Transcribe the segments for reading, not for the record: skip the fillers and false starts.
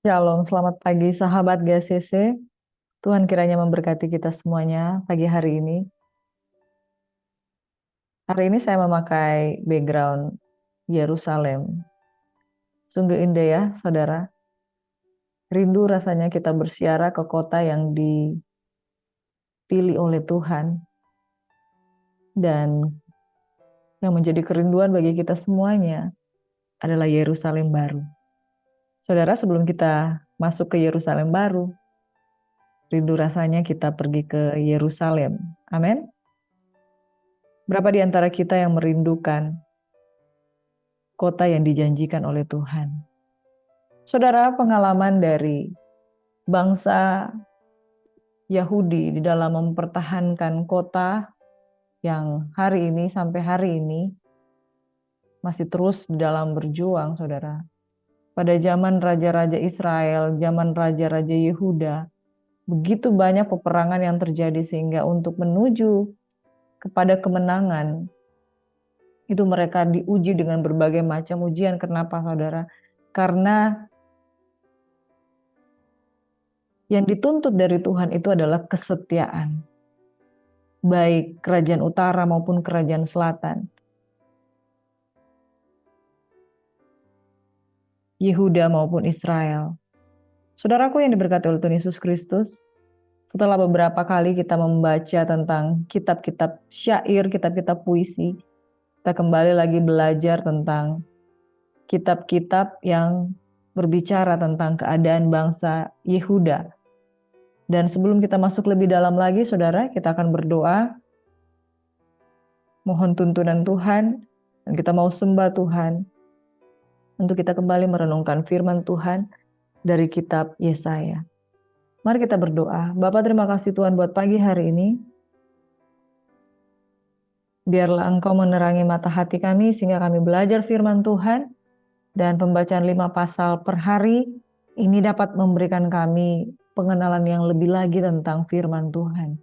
Shalom, selamat pagi sahabat GCC. Tuhan kiranya memberkati kita semuanya pagi hari ini. Hari ini saya memakai background Yerusalem. Sungguh indah ya, saudara. Rindu rasanya kita bersiara ke kota yang dipilih oleh Tuhan. Dan yang menjadi kerinduan bagi kita semuanya adalah Yerusalem baru. Saudara, sebelum kita masuk ke Yerusalem baru, rindu rasanya kita pergi ke Yerusalem. Amin. Berapa di antara kita yang merindukan kota yang dijanjikan oleh Tuhan? Saudara, pengalaman dari bangsa Yahudi di dalam mempertahankan kota yang hari ini sampai hari ini masih terus di dalam berjuang, saudara. Pada zaman raja-raja Israel, zaman raja-raja Yehuda, begitu banyak peperangan yang terjadi sehingga untuk menuju kepada kemenangan, itu mereka diuji dengan berbagai macam ujian. Kenapa, saudara? Karena yang dituntut dari Tuhan itu adalah kesetiaan. Baik kerajaan utara maupun kerajaan selatan. Yehuda maupun Israel. Saudaraku yang diberkati oleh Tuhan Yesus Kristus, setelah beberapa kali kita membaca tentang kitab-kitab syair, kitab-kitab puisi, kita kembali lagi belajar tentang kitab-kitab yang berbicara tentang keadaan bangsa Yehuda. Dan sebelum kita masuk lebih dalam lagi, saudara, kita akan berdoa, mohon tuntunan Tuhan, dan kita mau sembah Tuhan, untuk kita kembali merenungkan firman Tuhan dari kitab Yesaya. Mari kita berdoa. Bapa, terima kasih Tuhan buat pagi hari ini. Biarlah Engkau menerangi mata hati kami sehingga kami belajar firman Tuhan, dan pembacaan 5 pasal per hari ini dapat memberikan kami pengenalan yang lebih lagi tentang firman Tuhan.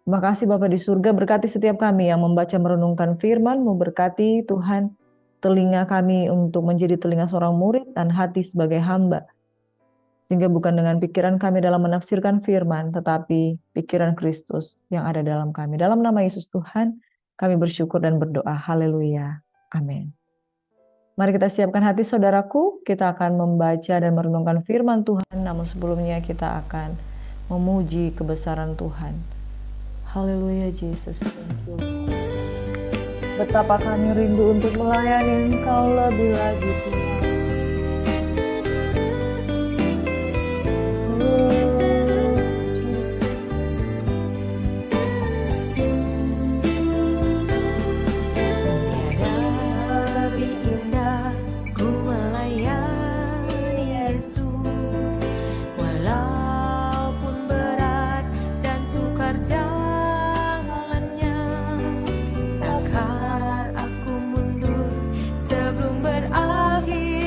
Terima kasih Bapa di surga, berkati setiap kami yang membaca merenungkan firman, memberkati Tuhan telinga kami untuk menjadi telinga seorang murid dan hati sebagai hamba. Sehingga bukan dengan pikiran kami dalam menafsirkan firman, tetapi pikiran Kristus yang ada dalam kami. Dalam nama Yesus Tuhan, kami bersyukur dan berdoa. Haleluya. Amin. Mari kita siapkan hati saudaraku, kita akan membaca dan merenungkan firman Tuhan, namun sebelumnya kita akan memuji kebesaran Tuhan. Haleluya Yesus. Betapa kami rindu untuk melayani Engkau lebih lagi Tuhan. Sebelum berakhir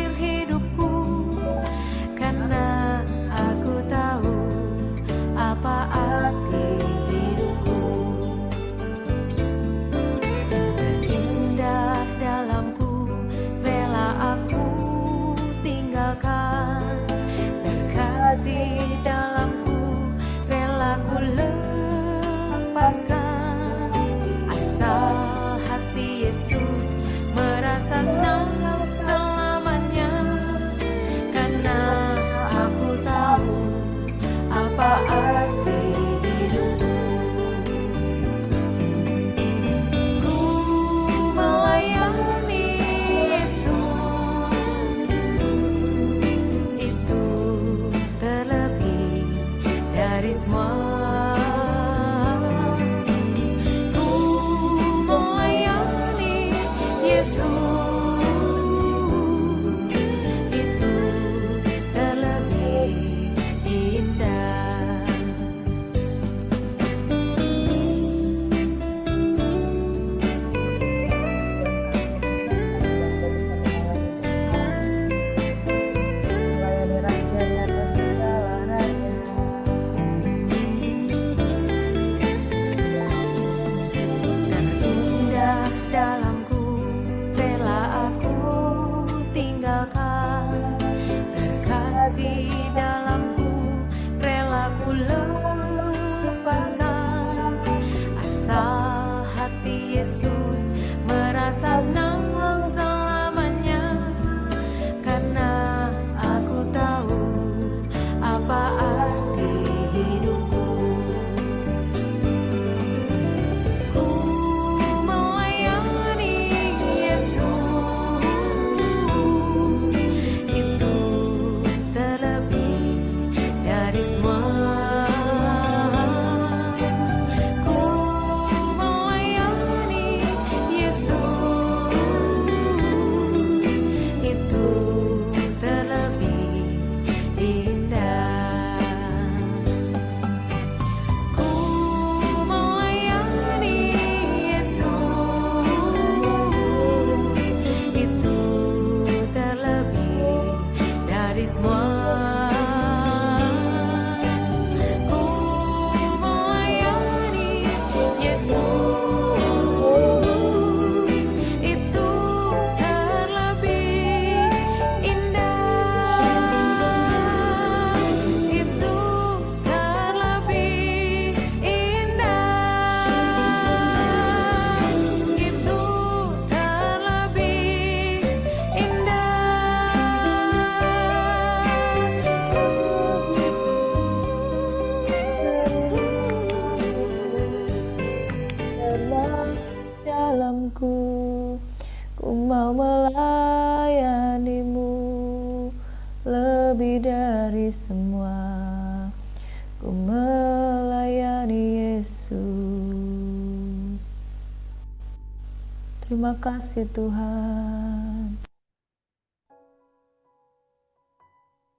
Terima kasih Tuhan.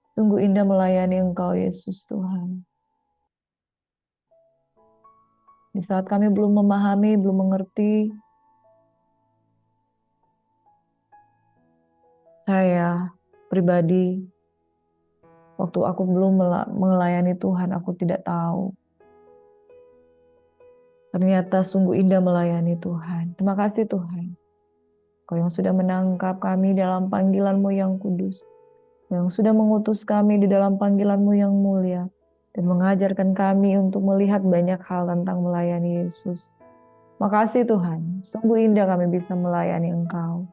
Sungguh indah melayani Engkau Yesus Tuhan. Di saat kami belum memahami, belum mengerti, saya pribadi, waktu aku belum melayani Tuhan, aku tidak tahu. Ternyata sungguh indah melayani Tuhan. Terima kasih Tuhan. Kau yang sudah menangkap kami dalam panggilan-Mu yang kudus, yang sudah mengutus kami di dalam panggilan-Mu yang mulia, dan mengajarkan kami untuk melihat banyak hal tentang melayani Yesus. Makasih Tuhan, sungguh indah kami bisa melayani Engkau.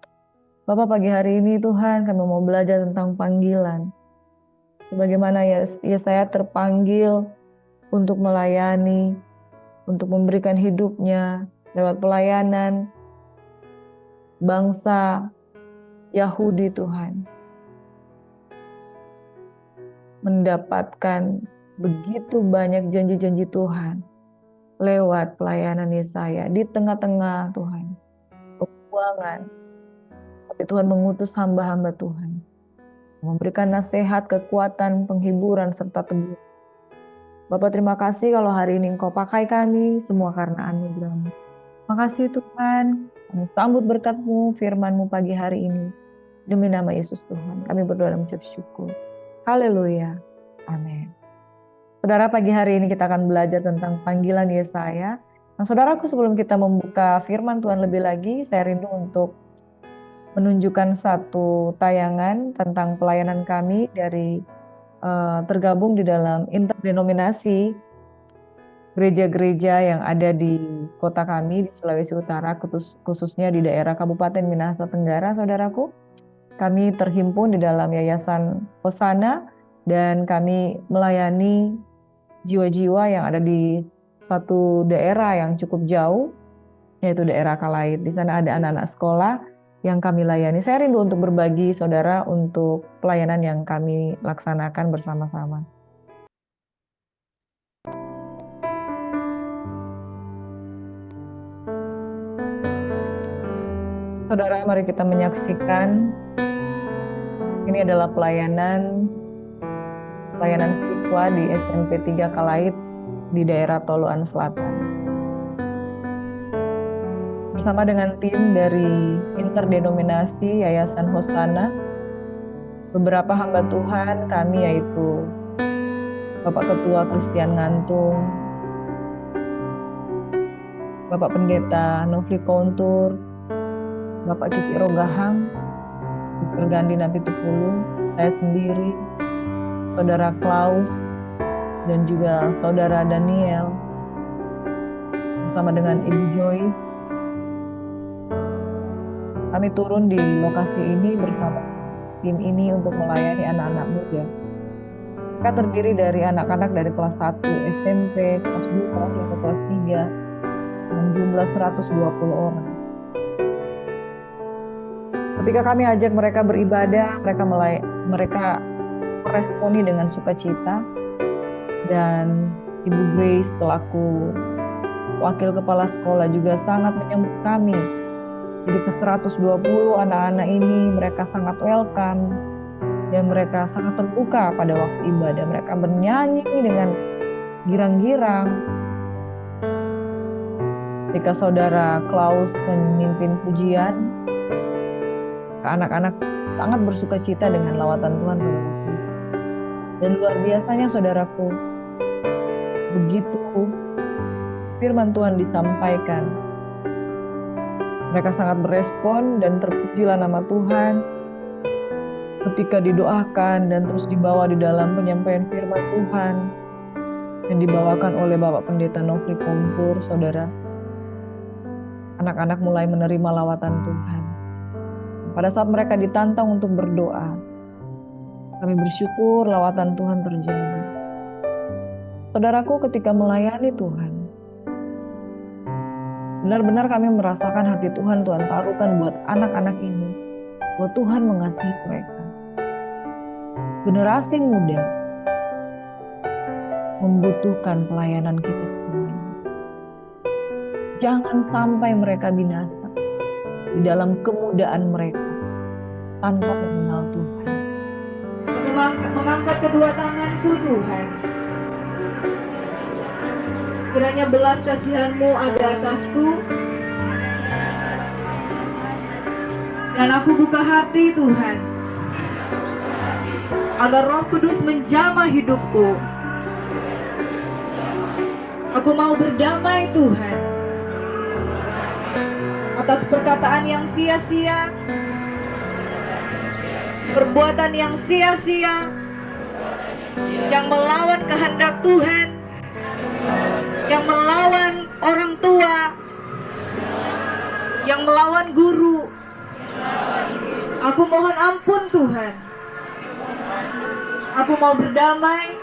Bapak, pagi hari ini Tuhan kami mau belajar tentang panggilan. Sebagaimana Yesaya terpanggil untuk melayani, untuk memberikan hidupnya lewat pelayanan bangsa Yahudi Tuhan. Mendapatkan begitu banyak janji-janji Tuhan lewat pelayanan Yesaya di tengah-tengah Tuhan kekurangan. Tapi Tuhan mengutus hamba-hamba Tuhan, memberikan nasihat, kekuatan, penghiburan, serta teguh. Bapak terima kasih kalau hari ini Engkau pakai kami semua karena anugerah-Mu. Makasih Tuhan, kami sambut berkat-Mu, firman-Mu pagi hari ini. Demi nama Yesus Tuhan, kami berdoa dan mengucap syukur. Haleluya. Amin. Saudara, pagi hari ini kita akan belajar tentang panggilan Yesaya. Nah, saudaraku, sebelum kita membuka firman Tuhan lebih lagi, saya rindu untuk menunjukkan satu tayangan tentang pelayanan kami dari tergabung di dalam interdenominasi gereja-gereja yang ada di kota kami di Sulawesi Utara, khususnya di daerah Kabupaten Minahasa Tenggara, saudaraku. Kami terhimpun di dalam Yayasan Hosana dan kami melayani jiwa-jiwa yang ada di satu daerah yang cukup jauh, yaitu daerah Kalait. Di sana ada anak-anak sekolah yang kami layani. Saya rindu untuk berbagi, saudara, untuk pelayanan yang kami laksanakan bersama-sama. Saudara, mari kita menyaksikan. Ini adalah pelayanan siswa di SMP 3 Kalait di daerah Toloan Selatan. Bersama dengan tim dari interdenominasi Yayasan Hosana, beberapa hamba Tuhan kami yaitu Bapak Ketua Christian Ngantung, Bapak Pendeta Nofri Kontur, Bapak Kiki Rogahang, Dr. Gandhi Napitupulu, saya sendiri, Saudara Klaus, dan juga Saudara Daniel, bersama dengan Ibu Joyce. Kami turun di lokasi ini bersama tim ini untuk melayani anak-anak muda. Mereka terdiri dari anak-anak dari kelas 1 SMP, kelas 2, hingga kelas 3, dengan jumlah 120 orang. Ketika kami ajak mereka beribadah, mereka meresponi dengan sukacita, dan Ibu Grace selaku wakil kepala sekolah juga sangat menyambut kami. Jadi ke 120 anak-anak ini mereka sangat welcome dan mereka sangat terbuka pada waktu ibadah. Mereka bernyanyi dengan girang-girang. Ketika Saudara Klaus memimpin pujian, anak-anak sangat bersuka cita dengan lawatan Tuhan. Dan luar biasanya saudaraku, begitu firman Tuhan disampaikan, mereka sangat berespon dan terpujilah nama Tuhan ketika didoakan dan terus dibawa di dalam penyampaian firman Tuhan yang dibawakan oleh Bapak Pendeta Nofri Kontur, saudara. Anak-anak mulai menerima lawatan Tuhan. Pada saat mereka ditantang untuk berdoa, kami bersyukur lawatan Tuhan terjadi. Saudaraku, ketika melayani Tuhan, benar-benar kami merasakan hati Tuhan taruhkan buat anak-anak ini, bahwa Tuhan mengasihi mereka. Generasi muda membutuhkan pelayanan kita semuanya. Jangan sampai mereka binasa. di dalam kemudahan mereka tanpa mengenal Tuhan. Mengangkat kedua tanganku Tuhan, kiranya belas kasihan-Mu ada atasku, dan aku buka hati Tuhan, agar Roh Kudus menjamah hidupku. Aku mau berdamai Tuhan atas perkataan yang sia-sia, perbuatan yang sia-sia, yang melawan kehendak Tuhan, yang melawan orang tua, yang melawan guru. Aku mohon ampun Tuhan. Aku mau berdamai.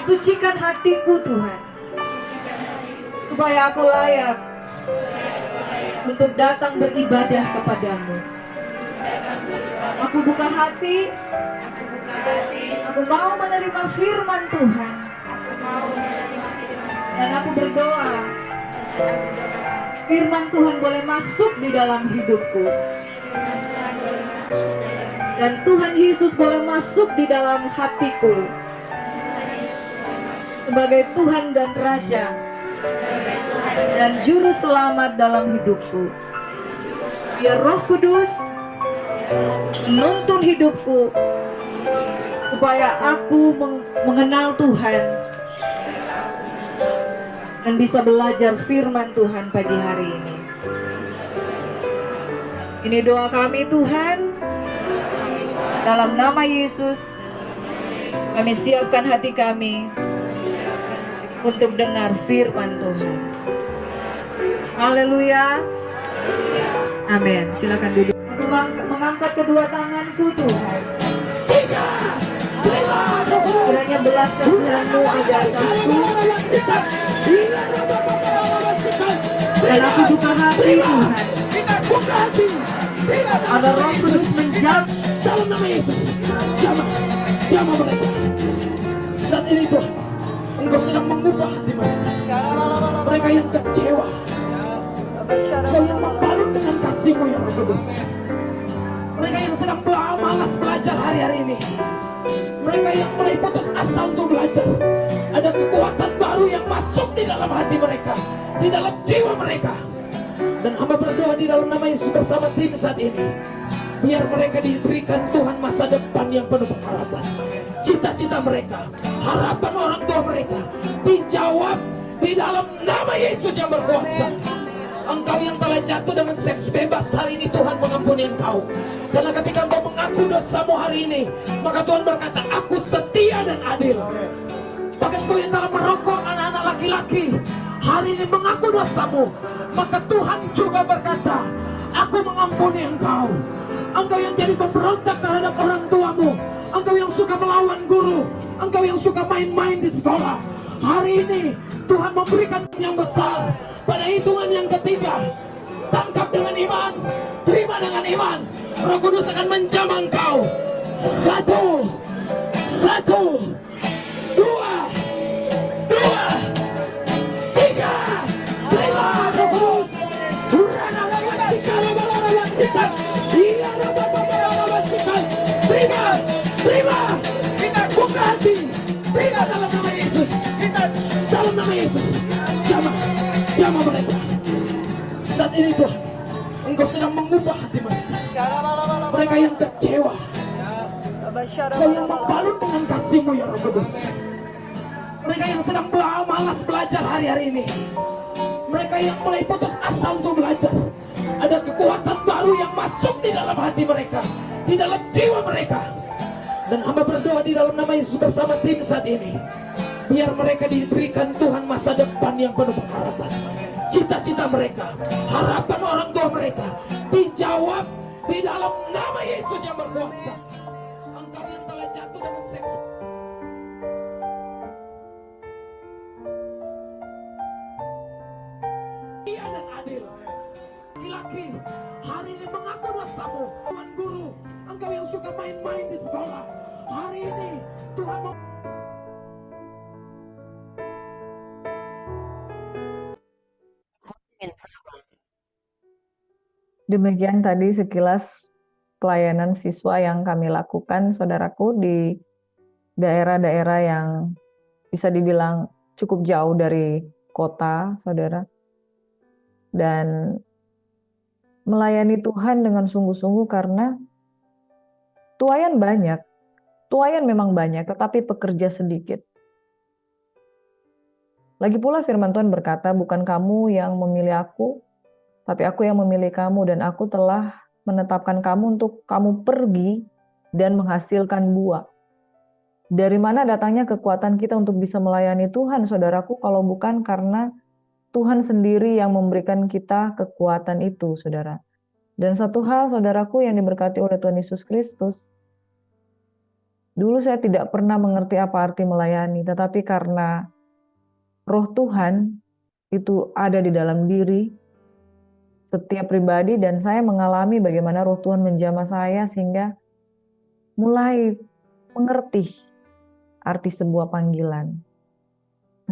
Sucikan hatiku Tuhan, supaya aku layak untuk datang beribadah kepadamu. Aku buka hati. Aku mau menerima firman Tuhan. Dan aku berdoa, firman Tuhan boleh masuk di dalam hidupku, dan Tuhan Yesus boleh masuk di dalam hatiku sebagai Tuhan dan Raja dan Juru Selamat dalam hidupku. Biar Roh Kudus menuntun hidupku supaya aku mengenal Tuhan dan bisa belajar firman Tuhan pagi hari ini. Ini doa kami Tuhan, dalam nama Yesus. Kami siapkan hati kami untuk dengar firman Tuhan. Haleluya. Amin. Silakan duduk. Aku mengangkat kedua tanganku Tuhan. Kiranya belas kasihan-Mu ada atasku, dan aku buka hati Tuhan, agar Roh Kudus menjamah. Dalam nama Yesus, jamah mereka. Saat ini Tuhan, Engkau sedang mengubah hati mereka. Mereka yang kecewa, Engkau yang membalut dengan kasih-Mu yang Roh Kudus. Mereka yang sedang malas belajar hari-hari ini, mereka yang mulai putus asa untuk belajar, ada kekuatan baru yang masuk di dalam hati mereka, di dalam jiwa mereka. Dan hamba berdoa di dalam nama Yesus bersama tim saat ini, biar mereka diberikan Tuhan masa depan yang penuh pengharapan. Cita-cita mereka, harapan orang tua mereka dijawab di dalam nama Yesus yang berkuasa. Engkau yang telah jatuh dengan seks bebas, hari ini Tuhan mengampuni engkau. Karena ketika engkau mengaku dosamu hari ini, maka Tuhan berkata, aku setia dan adil. Bahkan engkau yang telah merokok anak-anak laki-laki, hari ini mengaku dosamu, maka Tuhan juga berkata, aku mengampuni engkau. Engkau yang jadi pemberontak terhadap orang tuamu, engkau yang suka melawan guru, engkau yang suka main-main di sekolah, hari ini Tuhan memberikan yang besar. Pada hitungan yang ketiga, tangkap dengan iman, terima dengan iman, Roh Kudus akan menjamah engkau. Satu, dua, tiga. Terima Roh Kudus. Terima. Kita buka hati. Terima dalam nama Yesus. Dalam nama Yesus. Jamah mereka. Saat ini Tuhan, Engkau sedang mengubah hati mereka. Mereka yang kecewa, Engkau yang membalut dengan kasih-Mu ya Roh Kudus. Mereka yang sedang malas belajar hari-hari ini, mereka yang mulai putus asa untuk belajar, ada kekuatan baru yang masuk di dalam hati mereka, di dalam jiwa mereka. Dan hamba berdoa di dalam nama Yesus bersama tim saat ini, biar mereka diberikan Tuhan masa depan yang penuh pengharapan. Cita-cita mereka, harapan orang tua mereka dijawab di dalam nama Yesus yang berkuasa. Engkau yang telah jatuh dengan seks dan adil, laki-laki hari ini mengaku dosamu, Tuhan guru, engkau yang suka main-main di sekolah, hari ini Tuhan mau Demikian tadi sekilas pelayanan siswa yang kami lakukan, saudaraku, di daerah-daerah yang bisa dibilang cukup jauh dari kota, saudara. Dan melayani Tuhan dengan sungguh-sungguh karena tuayan banyak. Tuayan memang banyak, tetapi pekerja sedikit. Lagi pula firman Tuhan berkata, bukan kamu yang memilih aku, tapi aku yang memilih kamu, dan aku telah menetapkan kamu untuk kamu pergi dan menghasilkan buah. Dari mana datangnya kekuatan kita untuk bisa melayani Tuhan, saudaraku, kalau bukan karena Tuhan sendiri yang memberikan kita kekuatan itu, saudara. Dan satu hal, saudaraku, yang diberkati oleh Tuhan Yesus Kristus, dulu saya tidak pernah mengerti apa arti melayani, tetapi karena Roh Tuhan itu ada di dalam diri setiap pribadi, dan saya mengalami bagaimana Roh Tuhan menjamah saya sehingga mulai mengerti arti sebuah panggilan.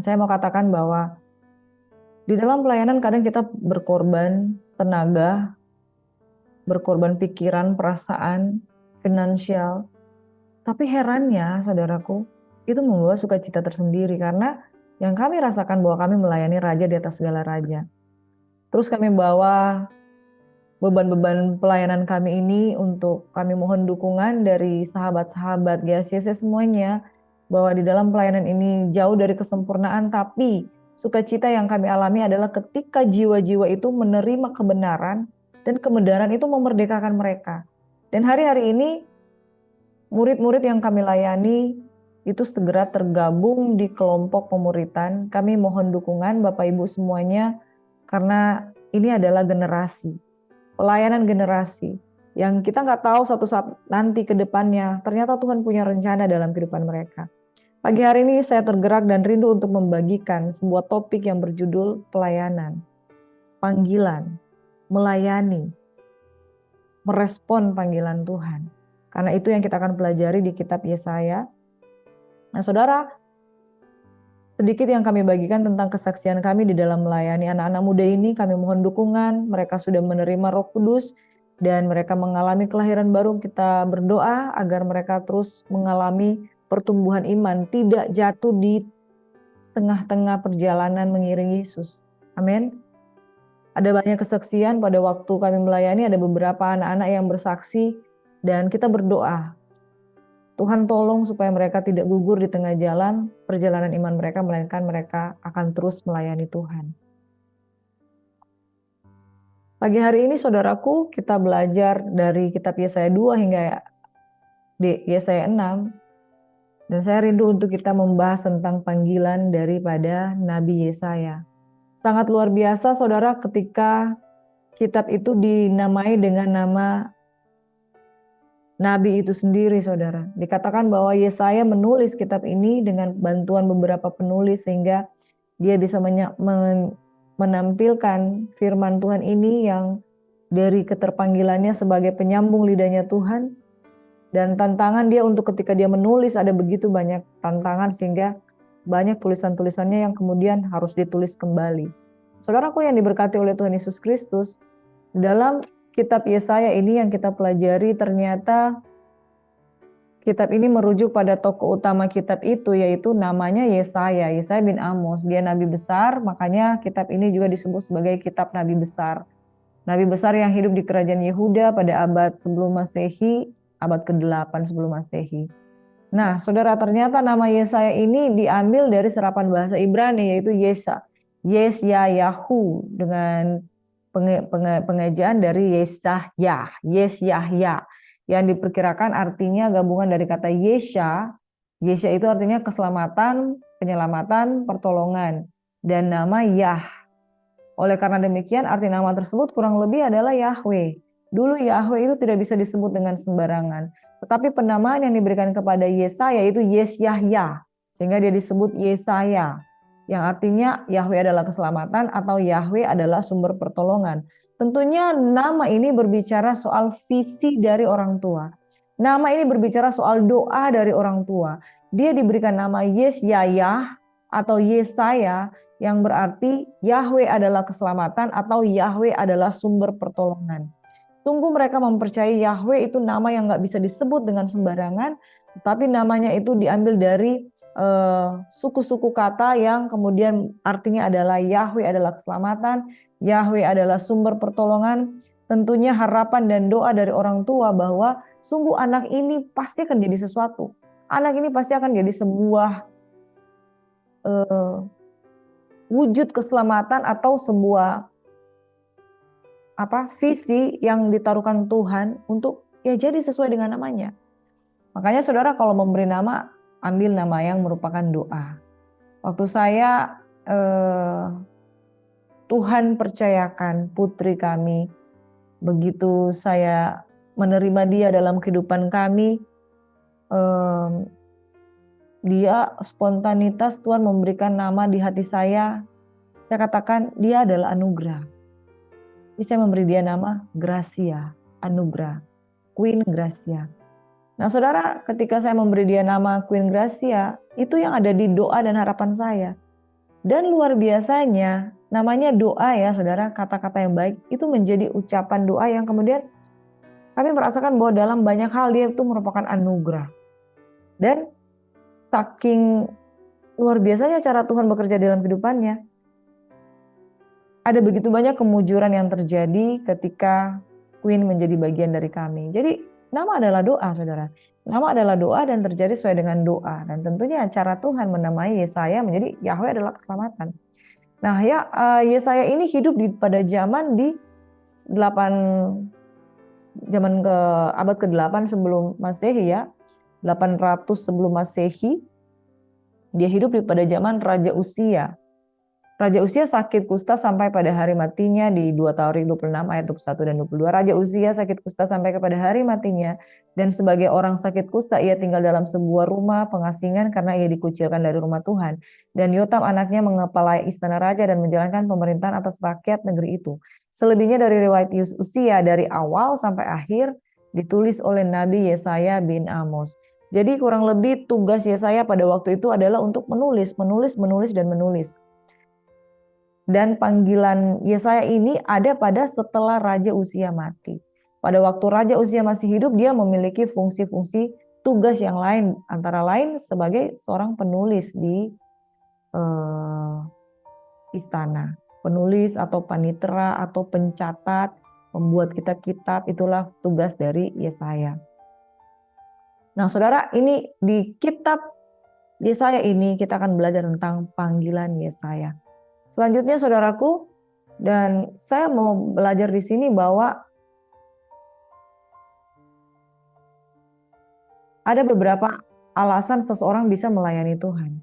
Saya mau katakan bahwa di dalam pelayanan kadang kita berkorban tenaga, berkorban pikiran, perasaan, finansial. Tapi herannya, saudaraku, itu membawa sukacita tersendiri karena yang kami rasakan bahwa kami melayani Raja di atas segala raja. Terus kami bawa beban-beban pelayanan kami ini untuk kami mohon dukungan dari sahabat-sahabat GSCC semuanya, bahwa di dalam pelayanan ini jauh dari kesempurnaan, tapi sukacita yang kami alami adalah ketika jiwa-jiwa itu menerima kebenaran, dan kebenaran itu memerdekakan mereka. Dan hari-hari ini murid-murid yang kami layani itu segera tergabung di kelompok pemuritan. Kami mohon dukungan Bapak Ibu semuanya, karena ini adalah generasi, pelayanan generasi yang kita nggak tahu suatu saat nanti ke depannya ternyata Tuhan punya rencana dalam kehidupan mereka. Pagi hari ini saya tergerak dan rindu untuk membagikan sebuah topik yang berjudul pelayanan, panggilan, melayani, merespon panggilan Tuhan. Karena itu yang kita akan pelajari di kitab Yesaya. Nah, saudara, sedikit yang kami bagikan tentang kesaksian kami di dalam melayani anak-anak muda ini. Kami mohon dukungan, mereka sudah menerima Roh Kudus dan mereka mengalami kelahiran baru. Kita berdoa agar mereka terus mengalami pertumbuhan iman, tidak jatuh di tengah-tengah perjalanan mengiring Yesus. Amin. Ada banyak kesaksian pada waktu kami melayani, ada beberapa anak-anak yang bersaksi, dan kita berdoa, Tuhan tolong supaya mereka tidak gugur di tengah jalan perjalanan iman mereka, melainkan mereka akan terus melayani Tuhan. Pagi hari ini saudaraku, kita belajar dari kitab Yesaya 2 hingga di Yesaya 6. Dan saya rindu untuk kita membahas tentang panggilan daripada Nabi Yesaya. Sangat luar biasa saudara ketika kitab itu dinamai dengan nama Nabi itu sendiri, saudara. Dikatakan bahwa Yesaya menulis kitab ini dengan bantuan beberapa penulis sehingga dia bisa menampilkan firman Tuhan ini yang dari keterpanggilannya sebagai penyambung lidahnya Tuhan. Dan tantangan dia untuk ketika dia menulis ada begitu banyak tantangan sehingga banyak tulisan-tulisannya yang kemudian harus ditulis kembali. Saudaraku yang diberkati oleh Tuhan Yesus Kristus, dalam kitab Yesaya ini yang kita pelajari, ternyata kitab ini merujuk pada tokoh utama kitab itu, yaitu namanya Yesaya bin Amos. Dia nabi besar, makanya kitab ini juga disebut sebagai kitab nabi besar. Nabi besar yang hidup di kerajaan Yehuda pada abad sebelum Masehi, abad ke-8 sebelum Masehi. Nah, saudara, ternyata nama Yesaya ini diambil dari serapan bahasa Ibrani, yaitu Yesyayahu, dengan pengejaan dari Yesyahya, yang diperkirakan artinya gabungan dari kata Yesya itu artinya keselamatan, penyelamatan, pertolongan, dan nama Yah. Oleh karena demikian arti nama tersebut kurang lebih adalah Yahweh. Dulu Yahweh itu tidak bisa disebut dengan sembarangan, tetapi penamaan yang diberikan kepada Yesaya itu Yesyahya, sehingga dia disebut Yesaya, yang artinya Yahweh adalah keselamatan atau Yahweh adalah sumber pertolongan. Tentunya nama ini berbicara soal visi dari orang tua. Nama ini berbicara soal doa dari orang tua. Dia diberikan nama Yesyaya atau Yesaya yang berarti Yahweh adalah keselamatan atau Yahweh adalah sumber pertolongan. Sungguh mereka mempercayai Yahweh itu nama yang nggak bisa disebut dengan sembarangan, tapi namanya itu diambil dari suku-suku kata yang kemudian artinya adalah Yahweh adalah keselamatan, Yahweh adalah sumber pertolongan. Tentunya harapan dan doa dari orang tua bahwa sungguh anak ini pasti akan jadi sesuatu. Anak ini pasti akan jadi sebuah wujud keselamatan atau sebuah visi yang ditaruhkan Tuhan untuk ya jadi sesuai dengan namanya. Makanya saudara kalau memberi nama, ambil nama yang merupakan doa. Waktu saya Tuhan percayakan putri kami, begitu saya menerima dia dalam kehidupan kami, dia spontanitas Tuhan memberikan nama di hati saya katakan dia adalah anugerah. Jadi saya memberi dia nama Gracia, anugerah, Queen Gracia. Nah saudara, ketika saya memberi dia nama Queen Gracia, itu yang ada di doa dan harapan saya. Dan luar biasanya, namanya doa ya saudara, kata-kata yang baik, itu menjadi ucapan doa yang kemudian kami merasakan bahwa dalam banyak hal dia itu merupakan anugerah. Dan saking luar biasanya cara Tuhan bekerja dalam kehidupannya, ada begitu banyak kemujuran yang terjadi ketika Queen menjadi bagian dari kami. Jadi nama adalah doa saudara. Nama adalah doa dan terjadi sesuai dengan doa. Dan tentunya cara Tuhan menamai Yesaya menjadi Yahweh adalah keselamatan. Nah ya Yesaya ini hidup pada zaman di abad ke-8 sebelum Masehi ya. 800 sebelum Masehi. Dia hidup pada zaman Raja Uzia. Raja Uzia sakit kusta sampai pada hari matinya di 2 Tawarikh 26 ayat 21 dan 22. Raja Uzia sakit kusta sampai kepada hari matinya, dan sebagai orang sakit kusta ia tinggal dalam sebuah rumah pengasingan karena ia dikucilkan dari rumah Tuhan. Dan Yotam anaknya mengepalai istana raja dan menjalankan pemerintahan atas rakyat negeri itu. Selebihnya dari riwayat Uzia dari awal sampai akhir ditulis oleh Nabi Yesaya bin Amos. Jadi kurang lebih tugas Yesaya pada waktu itu adalah untuk menulis. Dan panggilan Yesaya ini ada pada setelah Raja Uzia mati. Pada waktu Raja Uzia masih hidup, dia memiliki fungsi-fungsi tugas yang lain, antara lain sebagai seorang penulis di istana. Penulis atau panitera atau pencatat, membuat kitab-kitab, itulah tugas dari Yesaya. Nah saudara, ini di kitab Yesaya ini kita akan belajar tentang panggilan Yesaya. Selanjutnya saudaraku, dan saya mau belajar di sini bahwa ada beberapa alasan seseorang bisa melayani Tuhan.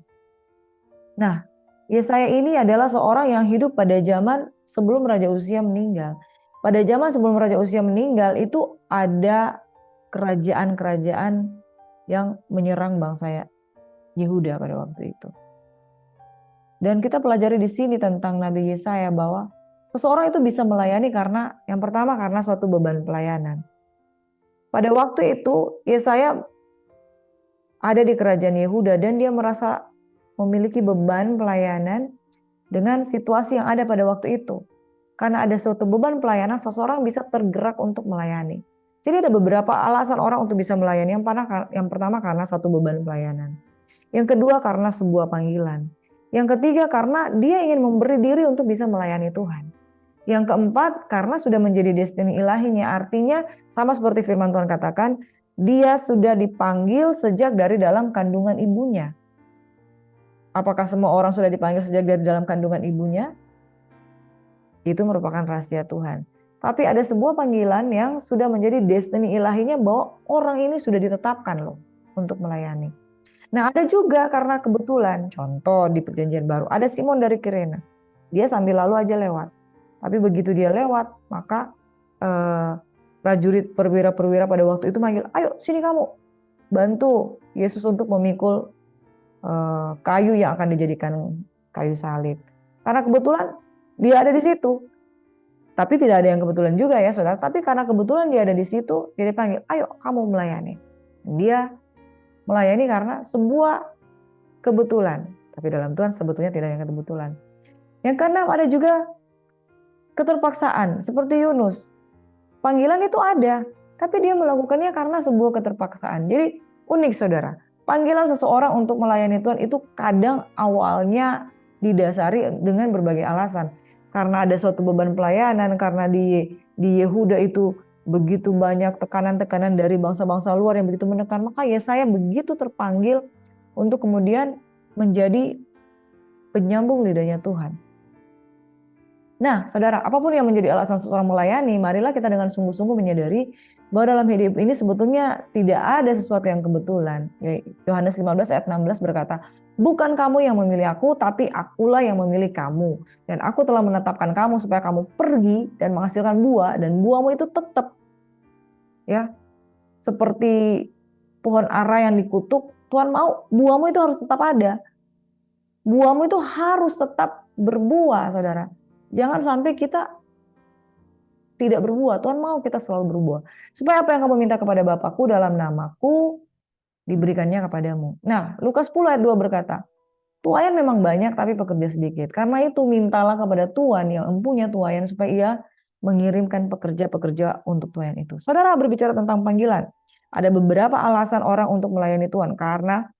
Nah, Yesaya ini adalah seorang yang hidup pada zaman sebelum Raja Uzia meninggal. Pada zaman sebelum Raja Uzia meninggal itu ada kerajaan-kerajaan yang menyerang bangsa Yehuda pada waktu itu. Dan kita pelajari di sini tentang Nabi Yesaya bahwa seseorang itu bisa melayani karena yang pertama karena suatu beban pelayanan. Pada waktu itu Yesaya ada di kerajaan Yehuda dan dia merasa memiliki beban pelayanan dengan situasi yang ada pada waktu itu. Karena ada suatu beban pelayanan, seseorang bisa tergerak untuk melayani. Jadi ada beberapa alasan orang untuk bisa melayani. Yang pertama karena satu beban pelayanan. Yang kedua karena sebuah panggilan. Yang ketiga karena dia ingin memberi diri untuk bisa melayani Tuhan. Yang keempat karena sudah menjadi destiny ilahinya. Artinya sama seperti firman Tuhan katakan, dia sudah dipanggil sejak dari dalam kandungan ibunya. Apakah semua orang sudah dipanggil sejak dari dalam kandungan ibunya? Itu merupakan rahasia Tuhan. Tapi ada sebuah panggilan yang sudah menjadi destiny ilahinya bahwa orang ini sudah ditetapkan loh untuk melayani. Nah ada juga karena kebetulan, contoh di perjanjian baru, ada Simon dari Kirene. Dia sambil lalu aja lewat. Tapi begitu dia lewat, maka prajurit perwira-perwira pada waktu itu manggil, ayo sini kamu, bantu Yesus untuk memikul kayu yang akan dijadikan kayu salib. Karena kebetulan dia ada di situ. Tapi tidak ada yang kebetulan juga ya saudara. Tapi karena kebetulan dia ada di situ, dia dipanggil, ayo kamu melayani. Dia melayani karena sebuah kebetulan. Tapi dalam Tuhan sebetulnya tidak yang kebetulan. Yang keenam ada juga keterpaksaan. Seperti Yunus. Panggilan itu ada, tapi dia melakukannya karena sebuah keterpaksaan. Jadi unik saudara, panggilan seseorang untuk melayani Tuhan itu kadang awalnya didasari dengan berbagai alasan. Karena ada suatu beban pelayanan, karena di Yehuda itu begitu banyak tekanan-tekanan dari bangsa-bangsa luar yang begitu menekan, maka Yesaya begitu terpanggil untuk kemudian menjadi penyambung lidahnya Tuhan. Nah, saudara, apapun yang menjadi alasan seseorang melayani, marilah kita dengan sungguh-sungguh menyadari bahwa dalam hidup ini sebetulnya tidak ada sesuatu yang kebetulan. Yohanes 15 ayat 16 berkata, bukan kamu yang memilih aku, tapi akulah yang memilih kamu. Dan aku telah menetapkan kamu supaya kamu pergi dan menghasilkan buah, dan buahmu itu tetap. Ya, seperti pohon ara yang dikutuk, Tuhan mau buahmu itu harus tetap ada. Buahmu itu harus tetap berbuah, saudara. Jangan sampai kita tidak berbuah. Tuhan mau kita selalu berbuah. Supaya apa yang kamu minta kepada Bapakku dalam namaku, diberikannya kepadamu. Nah, Lukas 10 ayat 2 berkata, tuaian memang banyak tapi pekerja sedikit. Karena itu mintalah kepada Tuhan yang empunya tuaian supaya ia mengirimkan pekerja-pekerja untuk tuaian itu. Saudara, berbicara tentang panggilan. Ada beberapa alasan orang untuk melayani Tuhan. Karena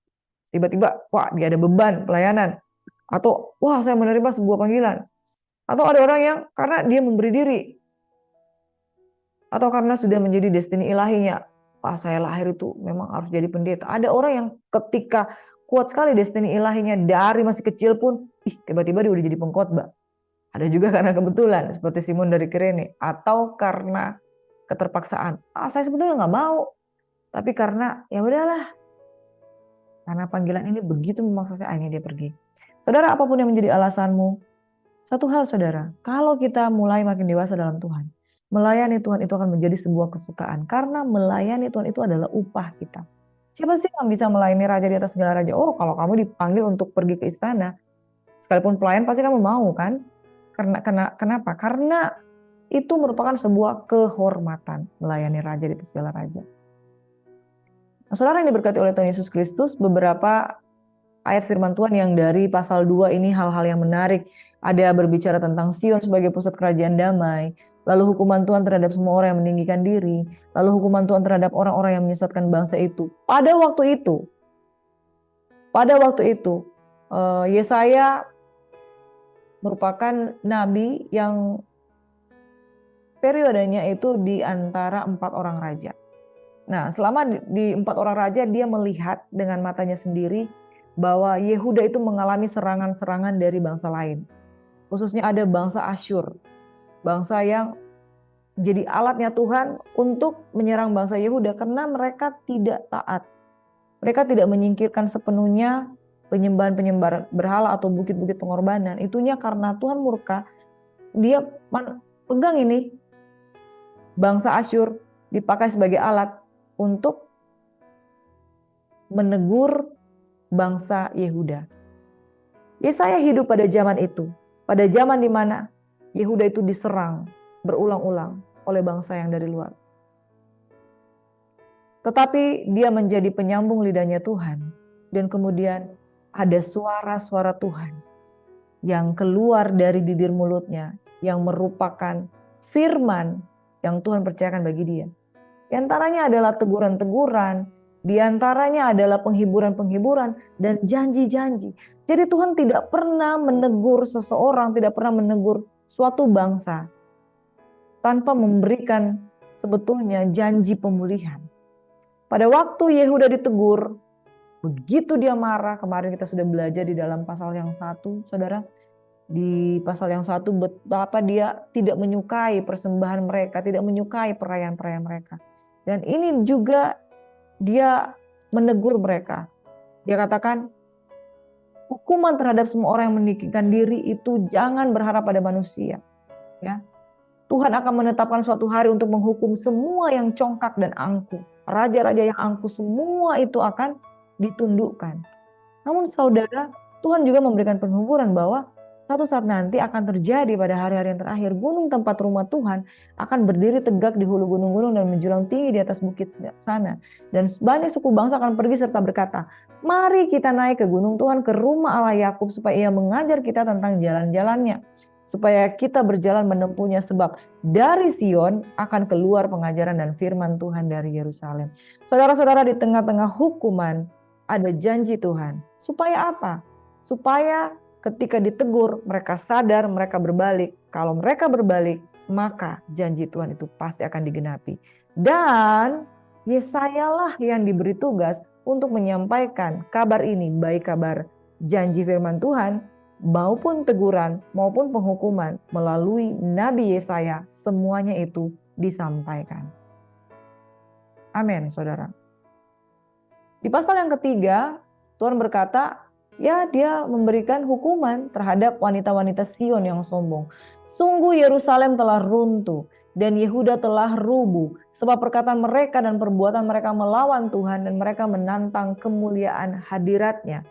tiba-tiba, wah dia ada beban pelayanan. Atau, wah saya menerima sebuah panggilan. Atau ada orang yang karena dia memberi diri. Atau karena sudah menjadi destiny ilahinya. Wah saya lahir itu memang harus jadi pendeta. Ada orang yang ketika kuat sekali destiny ilahinya dari masih kecil pun, tiba-tiba dia udah jadi pengkhotbah. Ada juga karena kebetulan seperti Simon dari Kirene. Atau karena keterpaksaan. Saya sebetulnya nggak mau. Tapi karena ya udahlah. Karena panggilan ini begitu memaksa saya, akhirnya dia pergi. Saudara, apapun yang menjadi alasanmu, satu hal saudara, kalau kita mulai makin dewasa dalam Tuhan, melayani Tuhan itu akan menjadi sebuah kesukaan. Karena melayani Tuhan itu adalah upah kita. Siapa sih yang bisa melayani raja di atas segala raja? Oh, kalau kamu dipanggil untuk pergi ke istana, sekalipun pelayan pasti kamu mau kan? Kenapa? Karena itu merupakan sebuah kehormatan melayani raja di atas segala raja. Nah, saudara yang diberkati oleh Tuhan Yesus Kristus, beberapa ayat firman Tuhan yang dari pasal 2 ini hal-hal yang menarik. Ada berbicara tentang Sion sebagai pusat kerajaan damai. Lalu hukuman Tuhan terhadap semua orang yang meninggikan diri. Lalu hukuman Tuhan terhadap orang-orang yang menyesatkan bangsa itu. Pada waktu itu, Yesaya merupakan nabi yang periodenya itu di antara 4 orang raja. Nah, selama di 4 orang raja, dia melihat dengan matanya sendiri bahwa Yehuda itu mengalami serangan-serangan dari bangsa lain. Khususnya ada bangsa Asyur. Bangsa yang jadi alatnya Tuhan untuk menyerang bangsa Yehuda karena mereka tidak taat. Mereka tidak menyingkirkan sepenuhnya penyembahan berhala atau bukit-bukit pengorbanan. Itunya karena Tuhan murka. Dia pegang ini. Bangsa Asyur dipakai sebagai alat untuk menegur bangsa Yehuda. Yesaya hidup pada zaman itu. Pada zaman di mana Yehuda itu diserang berulang-ulang oleh bangsa yang dari luar. Tetapi dia menjadi penyambung lidahnya Tuhan. Dan kemudian ada suara-suara Tuhan yang keluar dari bibir mulutnya. Yang merupakan firman yang Tuhan percayakan bagi dia. Di antaranya adalah teguran-teguran. Di antaranya adalah penghiburan-penghiburan dan janji-janji. Jadi Tuhan tidak pernah menegur seseorang, tidak pernah menegur suatu bangsa tanpa memberikan sebetulnya janji pemulihan. Pada waktu Yehuda ditegur, begitu dia marah, kemarin kita sudah belajar di dalam pasal yang 1, saudara. Di pasal yang 1 betapa dia tidak menyukai persembahan mereka, tidak menyukai perayaan-perayaan mereka. Dan ini juga dia menegur mereka. Dia katakan, hukuman terhadap semua orang yang meninggikan diri itu jangan berharap pada manusia. Ya. Tuhan akan menetapkan suatu hari untuk menghukum semua yang congkak dan angkuh. Raja-raja yang angkuh semua itu akan ditundukkan. Namun saudara, Tuhan juga memberikan penghiburan bahwa satu saat nanti akan terjadi pada hari-hari yang terakhir, gunung tempat rumah Tuhan akan berdiri tegak di hulu gunung-gunung dan menjulang tinggi di atas bukit sana. Dan banyak suku bangsa akan pergi serta berkata, mari kita naik ke gunung Tuhan, ke rumah Allah Yakub supaya ia mengajar kita tentang jalan-jalannya. supaya kita berjalan menempuhnya, sebab dari Sion akan keluar pengajaran dan firman Tuhan dari Yerusalem. Saudara-saudara, di tengah-tengah hukuman ada janji Tuhan. Supaya apa? Supaya ketika ditegur mereka sadar, mereka berbalik. Kalau mereka berbalik, maka janji Tuhan itu pasti akan digenapi. Dan Yesayalah yang diberi tugas untuk menyampaikan kabar ini, baik kabar janji firman Tuhan maupun teguran maupun penghukuman melalui Nabi Yesaya, semuanya itu disampaikan. Amin, saudara. Di pasal yang ketiga, Tuhan berkata, ya, dia memberikan hukuman terhadap wanita-wanita Sion yang sombong. Sungguh Yerusalem telah runtuh dan Yehuda telah rubuh, sebab perkataan mereka dan perbuatan mereka melawan Tuhan dan mereka menantang kemuliaan hadirat-Nya.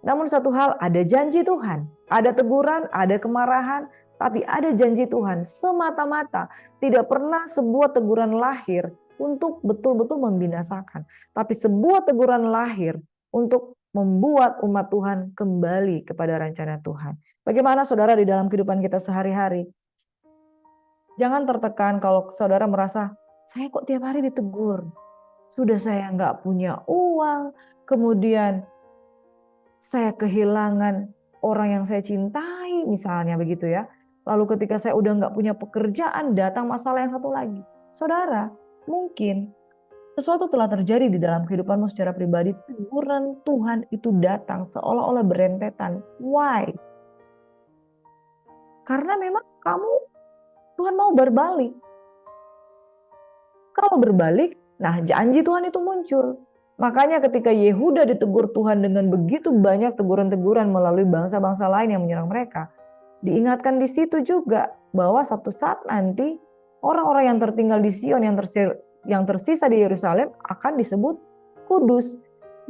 Namun satu hal, ada janji Tuhan, ada teguran, ada kemarahan, tapi ada janji Tuhan semata-mata. Tidak pernah sebuah teguran lahir untuk betul-betul membinasakan, tapi sebuah teguran lahir untuk membuat umat Tuhan kembali kepada rencana Tuhan. Bagaimana saudara di dalam kehidupan kita sehari-hari? Jangan tertekan kalau saudara merasa, saya kok tiap hari ditegur. Sudah saya nggak punya uang, kemudian saya kehilangan orang yang saya cintai, misalnya begitu ya. Lalu ketika saya udah nggak punya pekerjaan, datang masalah yang satu lagi. Saudara, mungkin sesuatu telah terjadi di dalam kehidupanmu secara pribadi. Teguran Tuhan itu datang seolah-olah berentetan. Why? Karena memang Tuhan mau berbalik. Kalau berbalik, nah janji Tuhan itu muncul. Makanya ketika Yehuda ditegur Tuhan dengan begitu banyak teguran-teguran melalui bangsa-bangsa lain yang menyerang mereka, diingatkan di situ juga bahwa satu saat nanti orang-orang yang tertinggal di Sion, yang tersisa di Yerusalem akan disebut kudus.